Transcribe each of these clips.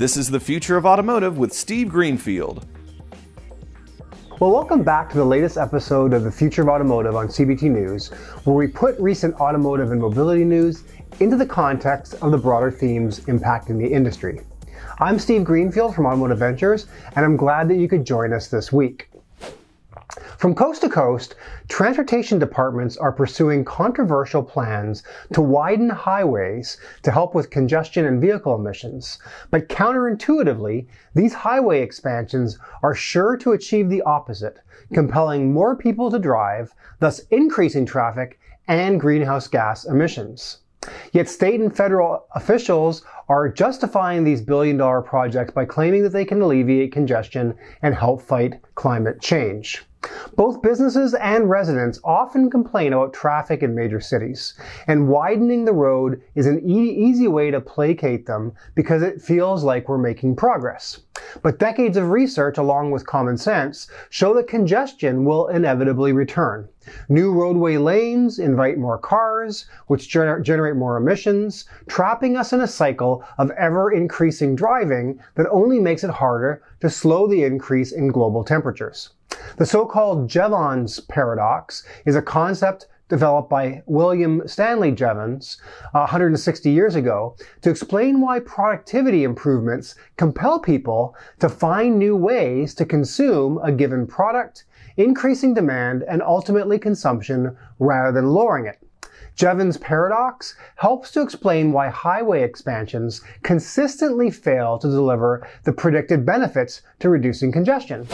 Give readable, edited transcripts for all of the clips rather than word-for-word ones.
This is the Future of Automotive with Steve Greenfield. Well, welcome back to the latest episode of the Future of Automotive on CBT News, where we put recent automotive and mobility news into the context of the broader themes impacting the industry. I'm Steve Greenfield from Automotive Ventures, and I'm glad that you could join us this week. From coast to coast, transportation departments are pursuing controversial plans to widen highways to help with congestion and vehicle emissions. But counterintuitively, these highway expansions are sure to achieve the opposite, compelling more people to drive, thus increasing traffic and greenhouse gas emissions. Yet state and federal officials are justifying these billion-dollar projects by claiming that they can alleviate congestion and help fight climate change. Both businesses and residents often complain about traffic in major cities, and widening the road is an easy way to placate them because it feels like we're making progress. But decades of research, along with common sense, show that congestion will inevitably return. New roadway lanes invite more cars, which generate more emissions, trapping us in a cycle of ever-increasing driving that only makes it harder to slow the increase in global temperatures. The so-called Jevons paradox is a concept developed by William Stanley Jevons 160 years ago to explain why productivity improvements compel people to find new ways to consume a given product, increasing demand and ultimately consumption rather than lowering it. Jevons' paradox helps to explain why highway expansions consistently fail to deliver the predicted benefits to reducing congestion.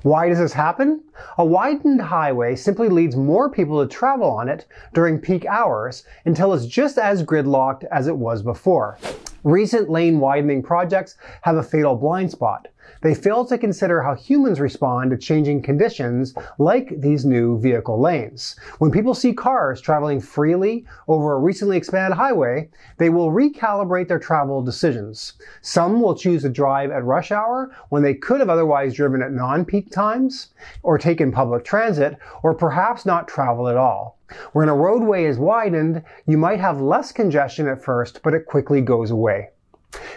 Why does this happen? A widened highway simply leads more people to travel on it during peak hours until it's just as gridlocked as it was before. Recent lane widening projects have a fatal blind spot. They fail to consider how humans respond to changing conditions like these new vehicle lanes. When people see cars traveling freely over a recently expanded highway, they will recalibrate their travel decisions. Some will choose to drive at rush hour when they could have otherwise driven at non-peak times, or taken public transit, or perhaps not travel at all. When a roadway is widened, you might have less congestion at first, but it quickly goes away.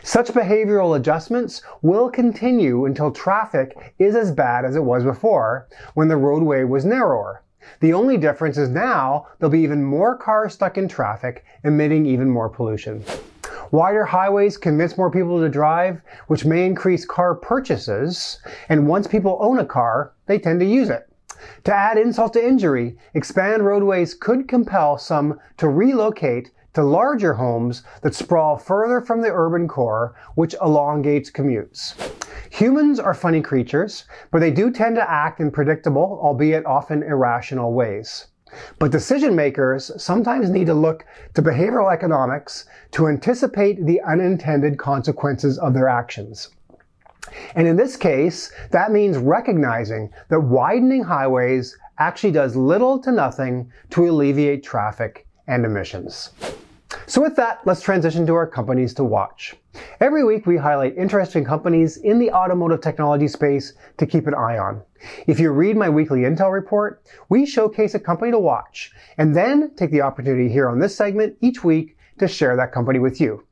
Such behavioral adjustments will continue until traffic is as bad as it was before, when the roadway was narrower. The only difference is now there'll be even more cars stuck in traffic, emitting even more pollution. Wider highways convince more people to drive, which may increase car purchases, and once people own a car, they tend to use it. To add insult to injury, expanded roadways could compel some to relocate to larger homes that sprawl further from the urban core, which elongates commutes. Humans are funny creatures, but they do tend to act in predictable, albeit often irrational ways. But decision makers sometimes need to look to behavioral economics to anticipate the unintended consequences of their actions. And in this case, that means recognizing that widening highways actually does little to nothing to alleviate traffic and emissions. So with that, let's transition to our companies to watch. Every week we highlight interesting companies in the automotive technology space to keep an eye on. If you read my weekly Intel report, we showcase a company to watch, and then take the opportunity here on this segment each week to share that company with you.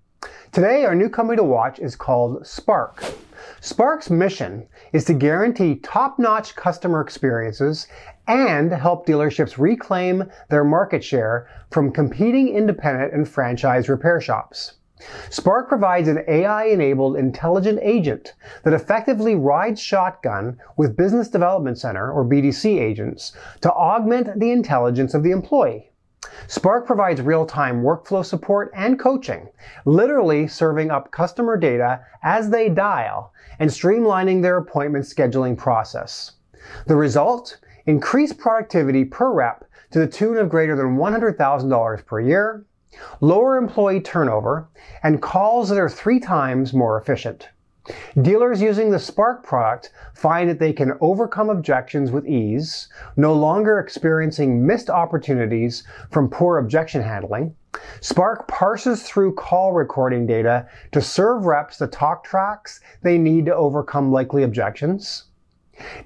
Today, our new company to watch is called Spark. Spark's mission is to guarantee top-notch customer experiences and help dealerships reclaim their market share from competing independent and franchise repair shops. Spark provides an AI-enabled intelligent agent that effectively rides shotgun with Business Development Center, or BDC agents, to augment the intelligence of the employee. Spark provides real-time workflow support and coaching, literally serving up customer data as they dial and streamlining their appointment scheduling process. The result? Increased productivity per rep to the tune of greater than $100,000 per year, lower employee turnover, and calls that are 3 times more efficient. Dealers using the Spark product find that they can overcome objections with ease, no longer experiencing missed opportunities from poor objection handling. Spark parses through call recording data to serve reps the talk tracks they need to overcome likely objections.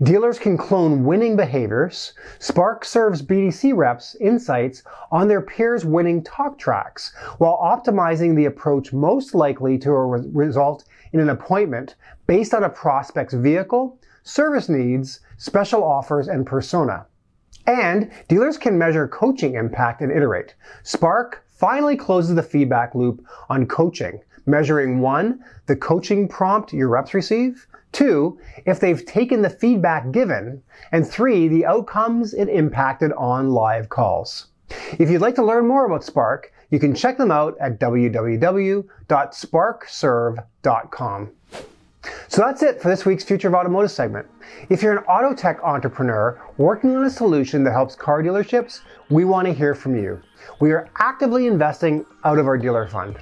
Dealers can clone winning behaviors. Spark serves BDC reps insights on their peers' winning talk tracks while optimizing the approach most likely to result in an appointment based on a prospect's vehicle, service needs, special offers, and persona. And dealers can measure coaching impact and iterate. Spark finally closes the feedback loop on coaching, measuring 1, the coaching prompt your reps receive, 2, if they've taken the feedback given, and 3, the outcomes it impacted on live calls. If you'd like to learn more about Spark, you can check them out at www.sparkserve.com. So that's it for this week's Future of Automotive segment. If you're an auto tech entrepreneur working on a solution that helps car dealerships, we want to hear from you. We are actively investing out of our dealer fund.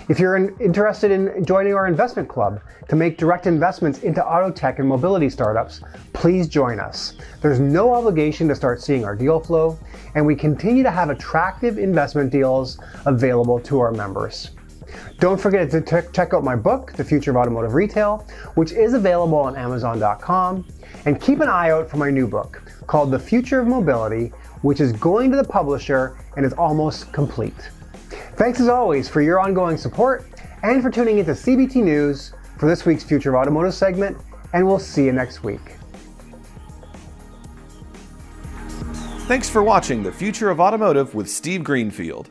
If you're interested in joining our investment club to make direct investments into auto tech and mobility startups, please join us. There's no obligation to start seeing our deal flow, and we continue to have attractive investment deals available to our members. Don't forget to check out my book, The Future of Automotive Retail, which is available on Amazon.com, and keep an eye out for my new book called The Future of Mobility, which is going to the publisher and is almost complete. Thanks as always for your ongoing support and for tuning into CBT News for this week's Future of Automotive segment, and we'll see you next week. Thanks for watching The Future of Automotive with Steve Greenfield.